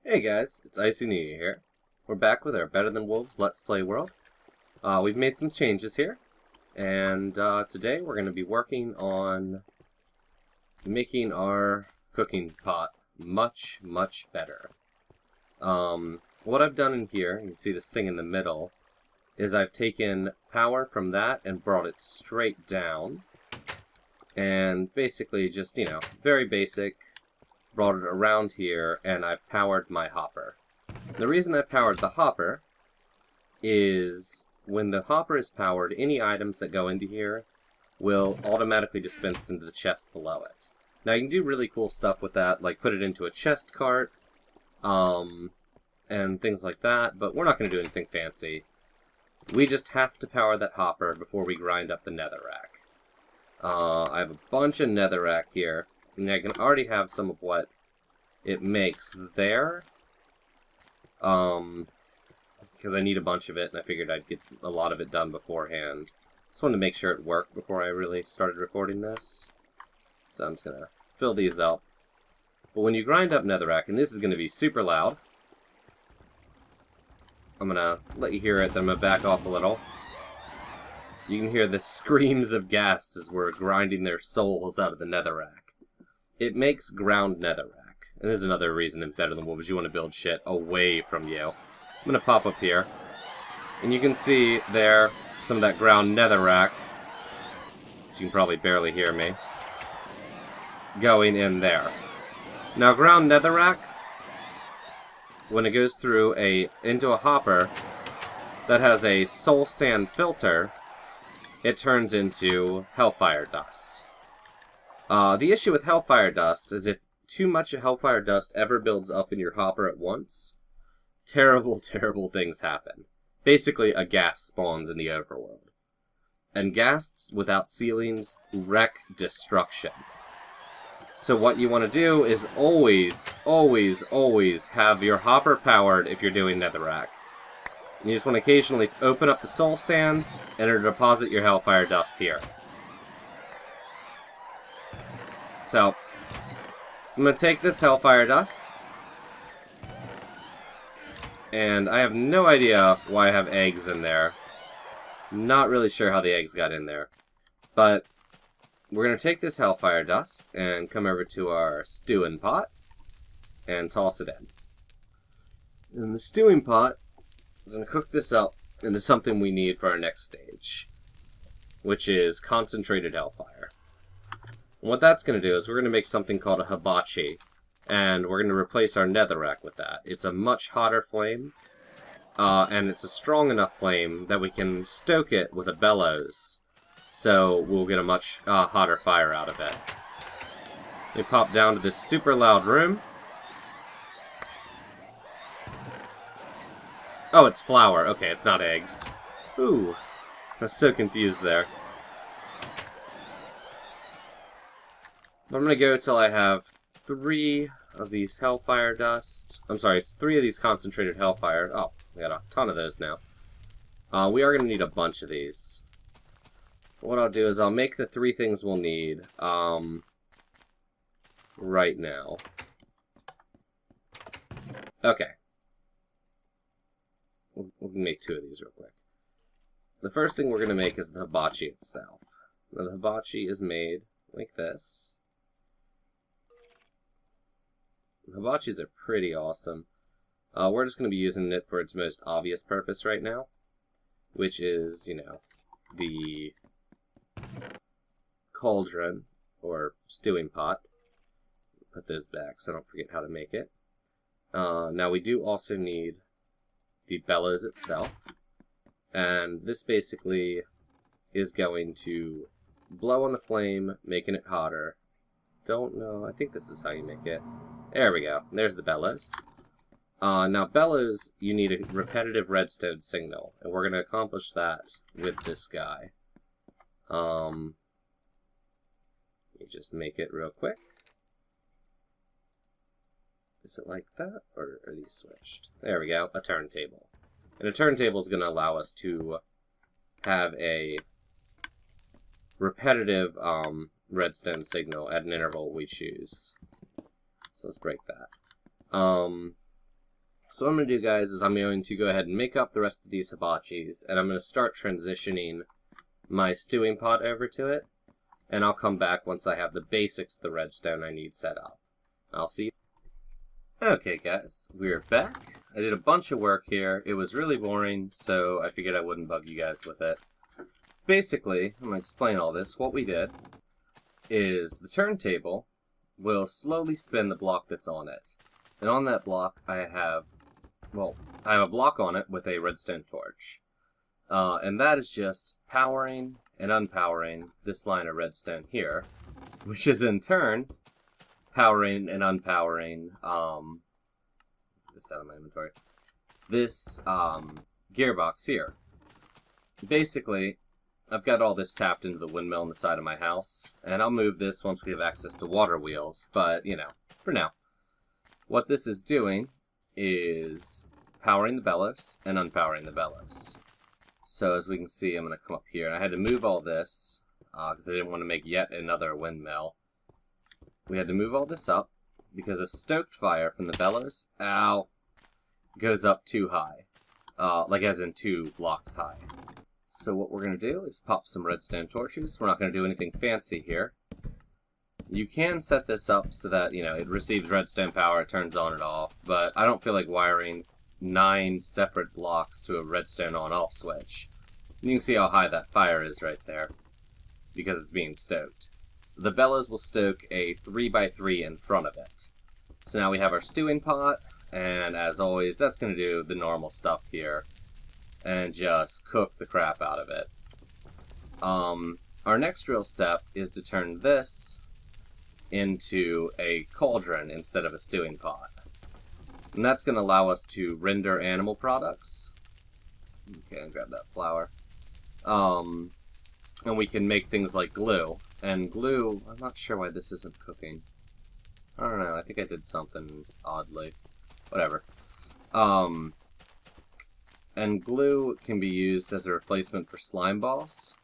Hey guys, it's IcyNewYear here. We're back with our Better Than Wolves Let's Play world. We've made some changes here, and today we're going to be working on making our cooking pot much better. What I've done in here, you can see this thing in the middle, is I've taken power from that and brought it straight down, and basically just, very basic. Brought it around here, and I've powered my hopper. The reason I powered the hopper is when the hopper is powered, any items that go into here will automatically dispense into the chest below it. Now you can do really cool stuff with that, like put it into a chest cart, and things like that, but we're not going to do anything fancy. We just have to power that hopper before we grind up the netherrack. I have a bunch of netherrack here. And I can already have some of what it makes there. Because I need a bunch of it, and I figured I'd get a lot of it done beforehand. Just wanted to make sure it worked before I really started recording this. So I'm just going to fill these up. But when you grind up netherrack, and this is going to be super loud. I'm going to let you hear it, then I'm going to back off a little. You can hear the screams of ghasts as we're grinding their souls out of the netherrack. It makes ground netherrack. And this is another reason in Better Than Wolves you want to build shit away from you. I'm going to pop up here. And you can see there some of that ground netherrack. So you can probably barely hear me. Going in there. Now ground netherrack, when it goes through into a hopper that has a soul sand filter, it turns into hellfire dust. The issue with hellfire dust is if too much hellfire dust ever builds up in your hopper at once, terrible things happen. Basically, a ghast spawns in the overworld. And ghasts without ceilings wreak destruction. So what you want to do is always have your hopper powered if you're doing netherrack. And you just want to occasionally open up the soul sands and deposit your hellfire dust here. So, I'm going to take this hellfire dust, and I have no idea why I have eggs in there. Not really sure how the eggs got in there. But, we're going to take this hellfire dust and come over to our stewing pot and toss it in. And the stewing pot is going to cook this up into something we need for our next stage, which is concentrated hellfire. And what that's going to do is we're going to make something called a hibachi, and we're going to replace our netherrack with that. It's a much hotter flame, and it's a strong enough flame that we can stoke it with a bellows, so we'll get a much hotter fire out of it. We pop down to this super loud room. Oh, it's flour. Okay, it's not eggs. Ooh, I was so confused there. I'm going to go till I have 3 of these hellfire dust. I'm sorry, it's 3 of these concentrated hellfire. Oh, we got a ton of those now. We are going to need a bunch of these. What I'll do is I'll make the 3 things we'll need right now. Okay. We'll make 2 of these real quick. The first thing we're going to make is the hibachi itself. Now, the hibachi is made like this. Hibachis are pretty awesome. We're just going to be using it for its most obvious purpose right now, which is, the cauldron, or stewing pot. Put those back so I don't forget how to make it. Now we do also need the bellows itself, and this basically is going to blow on the flame, making it hotter. Don't know, I think this is how you make it. There we go, there's the bellows. Now bellows, you need a repetitive redstone signal, and we're going to accomplish that with this guy. Let me just make it real quick. Is it like that, or are these switched? There we go, a turntable. And a turntable is going to allow us to have a repetitive redstone signal at an interval we choose. So let's break that. So what I'm going to do, guys, is I'm going to go ahead and make up the rest of these hibachis, and I'm going to start transitioning my stewing pot over to it, and I'll come back once I have the basics of the redstone I need set up. I'll see you. Okay, guys, we're back. I did a bunch of work here. It was really boring, so I figured I wouldn't bug you guys with it. Basically, I'm going to explain all this. What we did is the turntable will slowly spin the block that's on it. And on that block, I have a block on it with a redstone torch. And that is just powering and unpowering this line of redstone here, which is in turn powering and unpowering, this out of my inventory, this gearbox here. Basically, I've got all this tapped into the windmill on the side of my house, and I'll move this once we have access to water wheels, but, you know, for now. What this is doing is powering the bellows and unpowering the bellows. So as we can see, I'm going to come up here, and I had to move all this, because I didn't want to make yet another windmill. We had to move all this up, because a stoked fire from the bellows, goes up too high. Like as in 2 blocks high. So what we're going to do is pop some redstone torches. We're not going to do anything fancy here. You can set this up so that, you know, it receives redstone power, it turns on and off, but I don't feel like wiring 9 separate blocks to a redstone on-off switch. You can see how high that fire is right there, because it's being stoked. The bellows will stoke a 3x3 in front of it. So now we have our stewing pot, and as always, that's going to do the normal stuff here, and just cook the crap out of it. Our next real step is to turn this into a cauldron instead of a stewing pot. And that's going to allow us to render animal products. Okay, I'll grab that flour. And we can make things like glue. And glue, I'm not sure why this isn't cooking. I don't know, I think I did something oddly. Whatever. And glue can be used as a replacement for slime balls,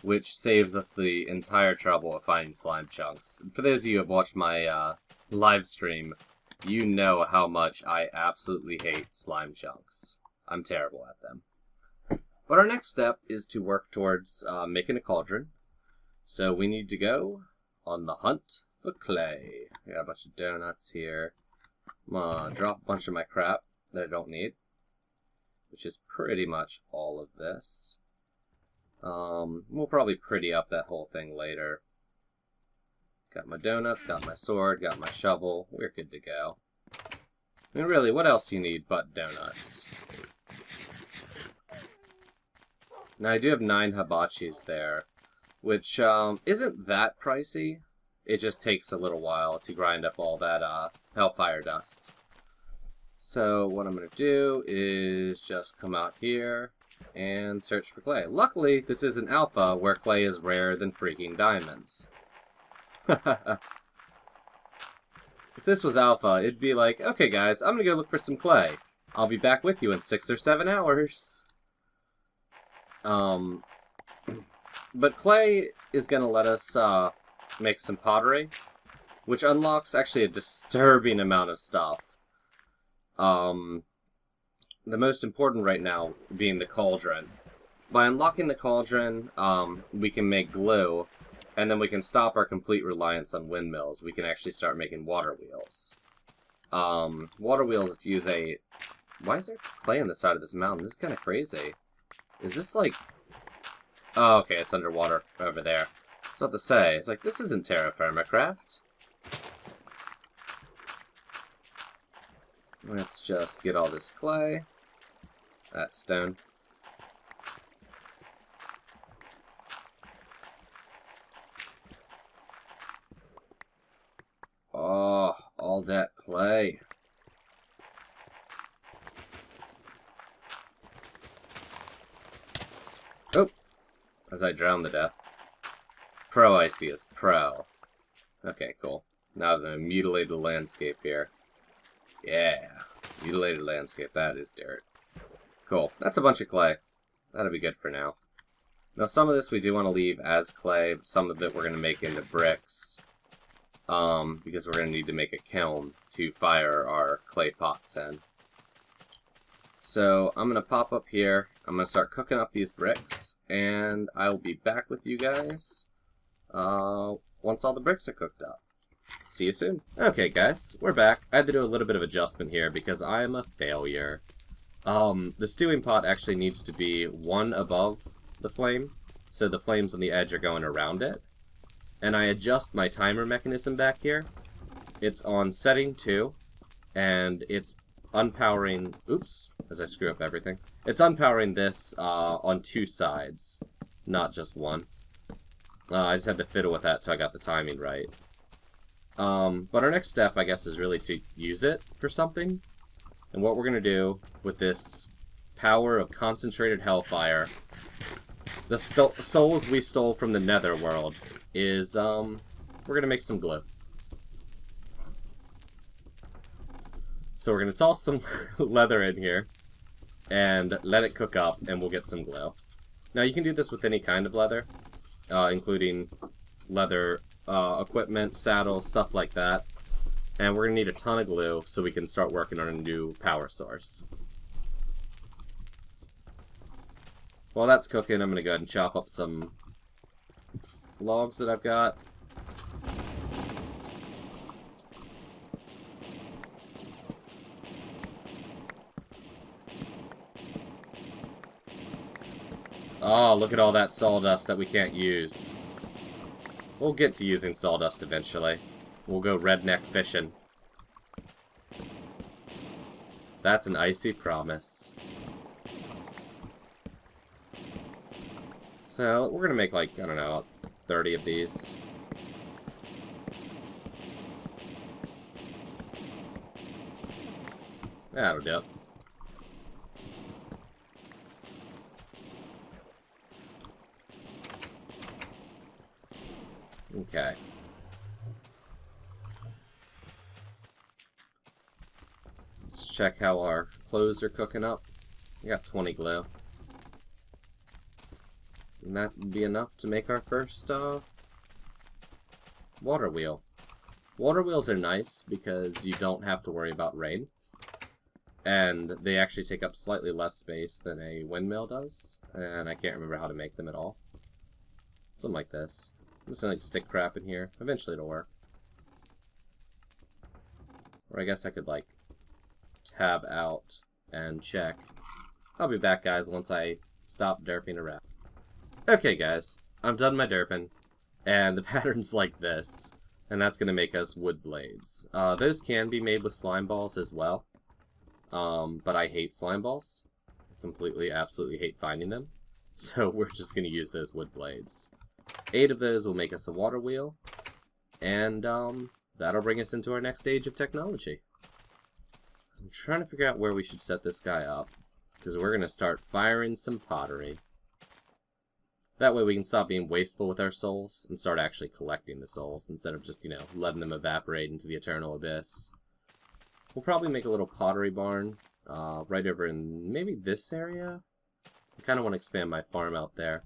which saves us the entire trouble of finding slime chunks. For those of you who have watched my live stream, you know how much I absolutely hate slime chunks. I'm terrible at them. But our next step is to work towards making a cauldron. So we need to go on the hunt for clay. I got a bunch of donuts here. I'm gonna drop a bunch of my crap that I don't need, which is pretty much all of this. We'll probably pretty up that whole thing later. Got my donuts, got my sword, got my shovel. We're good to go. I mean, really, what else do you need but donuts? Now, I do have 9 hibachis there, which isn't that pricey. It just takes a little while to grind up all that hellfire dust. So what I'm going to do is just come out here and search for clay. Luckily, this isn't alpha, where clay is rarer than freaking diamonds. If this was alpha, it'd be like, okay guys, I'm going to go look for some clay. I'll be back with you in 6 or 7 hours. But clay is going to let us make some pottery, which unlocks actually a disturbing amount of stuff. The most important right now being the cauldron. By unlocking the cauldron, we can make glue, and then we can stop our complete reliance on windmills. We can actually start making water wheels. Water wheels use a... Why is there clay on the side of this mountain? This is kind of crazy. Is this like... Oh, okay, it's underwater over there. It's not to say. It's like, this isn't Terra Firma Craft. Let's just get all this clay. That's stone. Oh, all that clay. Oh, as I drown to death. Pro Icy is pro. Okay, cool. Now the mutilated landscape here. Yeah, mutilated landscape, that is dirt. Cool, that's a bunch of clay. That'll be good for now. Now some of this we do want to leave as clay, but some of it we're going to make into bricks. Because we're going to need to make a kiln to fire our clay pots in. So I'm going to pop up here. I'm going to start cooking up these bricks, and I will be back with you guys once all the bricks are cooked up. See you soon. Okay, guys, we're back. I had to do a little bit of adjustment here because I am a failure. The stewing pot actually needs to be one above the flame, so the flames on the edge are going around it. And I adjust my timer mechanism back here. It's on setting 2, and it's unpowering, oops, as I screw up everything. It's unpowering this on 2 sides, not just one. I just had to fiddle with that till I got the timing right. But our next step, I guess, is really to use it for something. And what we're going to do with this power of concentrated hellfire, the souls we stole from the netherworld, is, we're going to make some glue. So we're going to toss some leather in here and let it cook up, and we'll get some glue. Now, you can do this with any kind of leather, including leather equipment, saddles, stuff like that. And we're going to need a ton of glue so we can start working on a new power source. While that's cooking, I'm going to go ahead and chop up some logs that I've got. Oh, look at all that sawdust that we can't use. We'll get to using sawdust eventually. We'll go redneck fishing. That's an icy promise. So, we're gonna make, like, I don't know, 30 of these. That'll do it. Okay. Let's check how our clothes are cooking up. We got 20 glue. And that would be enough to make our first water wheel. Water wheels are nice because you don't have to worry about rain. And they actually take up slightly less space than a windmill does. And I can't remember how to make them at all. Something like this. I'm just gonna stick crap in here. Eventually it'll work. Or I guess I could, like, tab out and check. I'll be back, guys, once I stop derping around. Okay, guys. I'm done my derping. And the pattern's like this. And that's gonna make us wood blades. Those can be made with slime balls as well. But I hate slime balls. I completely, absolutely hate finding them. So we're just gonna use those wood blades. 8 of those will make us a water wheel, and that'll bring us into our next age of technology. I'm trying to figure out where we should set this guy up, because we're going to start firing some pottery. That way we can stop being wasteful with our souls, and start actually collecting the souls, instead of just, you know, letting them evaporate into the eternal abyss. We'll probably make a little pottery barn, right over in maybe this area. I kind of want to expand my farm out there.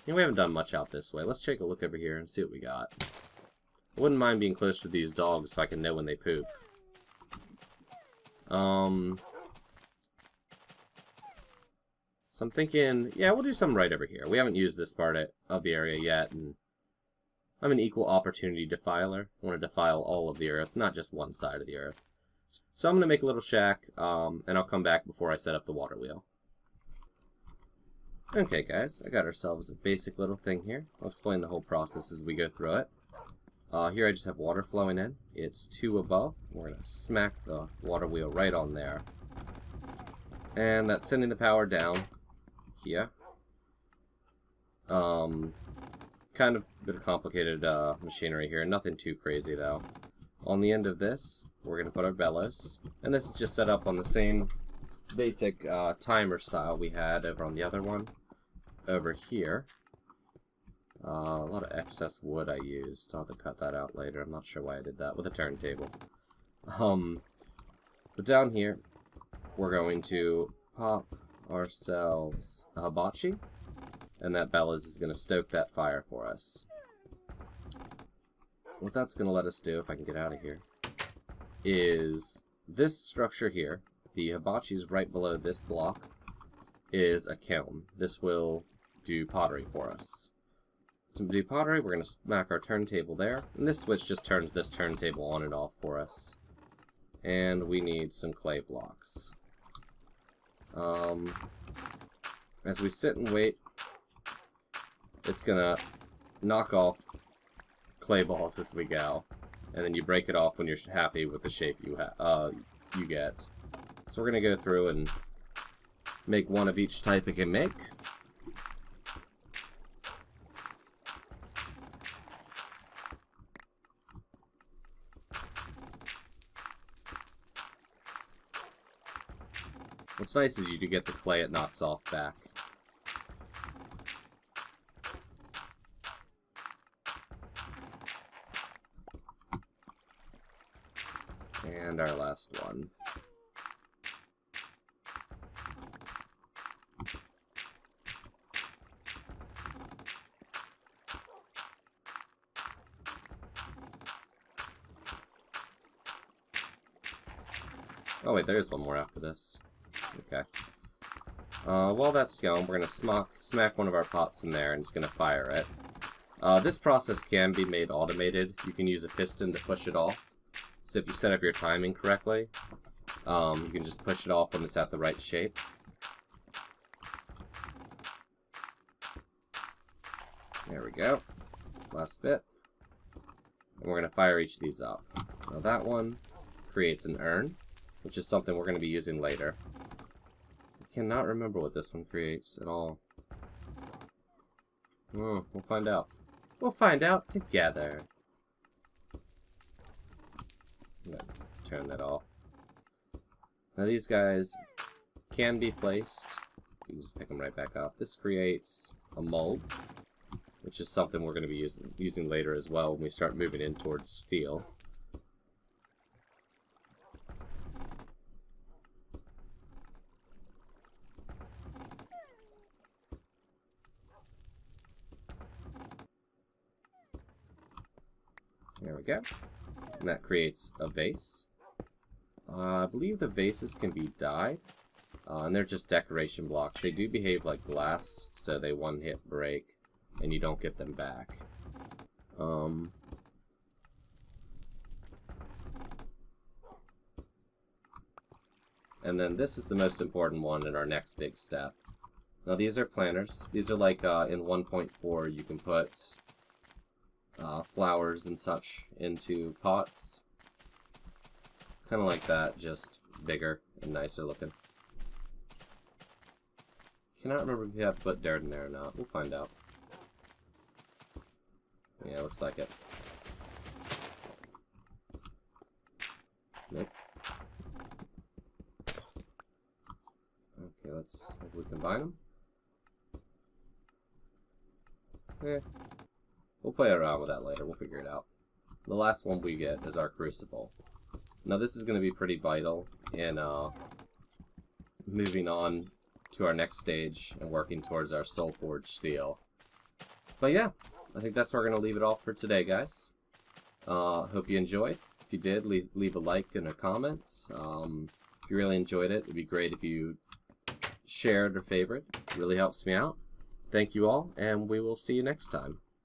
You know, we haven't done much out this way. Let's take a look over here and see what we got. I wouldn't mind being close to these dogs so I can know when they poop. So I'm thinking, yeah, we'll do something right over here. We haven't used this part of the area yet, and I'm an equal opportunity defiler. I want to defile all of the earth, not just one side of the earth. So I'm going to make a little shack, and I'll come back before I set up the water wheel. Okay, guys, I got ourselves a basic little thing here. I'll explain the whole process as we go through it. Here I just have water flowing in. It's 2 above. We're going to smack the water wheel right on there. And that's sending the power down here. Kind of a bit of complicated machinery here. Nothing too crazy, though. On the end of this, we're going to put our bellows. And this is just set up on the same basic timer style we had over on the other one. Over here. A lot of excess wood I used. I'll have to cut that out later. I'm not sure why I did that with a turntable. But down here, we're going to pop ourselves a hibachi. And that bellows is going to stoke that fire for us. What that's going to let us do, if I can get out of here, is this structure here the hibachis right below this block is a kiln. This will do pottery for us. To do pottery, we're going to smack our turntable there, and this switch just turns this turntable on and off for us. And we need some clay blocks. As we sit and wait, it's going to knock off clay balls as we go, and then you break it off when you're happy with the shape you get. So we're going to go through and make one of each type it can make. What's nice is you do get the clay it knocks off back. And our last one. Oh wait, there is one more after this. Okay. While that's going, we're going to smack one of our pots in there and it's going to fire it. This process can be made automated. You can use a piston to push it off. So if you set up your timing correctly, you can just push it off when it's at the right shape. There we go. Last bit. And we're going to fire each of these up. Now that one creates an urn, which is something we're going to be using later. I cannot remember what this one creates at all. Oh, we'll find out. We'll find out together. I'm going to turn that off. Now these guys can be placed. You can just pick them right back up. This creates a mold, which is something we're going to be using later as well when we start moving in towards steel. There we go. And that creates a vase. I believe the vases can be dyed. And they're just decoration blocks. They do behave like glass, so they one-hit break, and you don't get them back. And then this is the most important one in our next big step. Now these are planters. These are like in 1.4 you can put flowers and such into pots. It's kind of like that, just bigger and nicer looking. Cannot remember if you have to put dirt in there or not. We'll find out. Yeah, looks like it. Nope. Okay, let's we combine them. We'll play around with that later. We'll figure it out. The last one we get is our crucible. Now this is going to be pretty vital in moving on to our next stage and working towards our soul forged steel. But yeah, I think that's where we're going to leave it all for today, guys. Hope you enjoyed. If you did, leave a like and a comment. If you really enjoyed it, it'd be great if you shared or favorite. It really helps me out. Thank you all, and we will see you next time.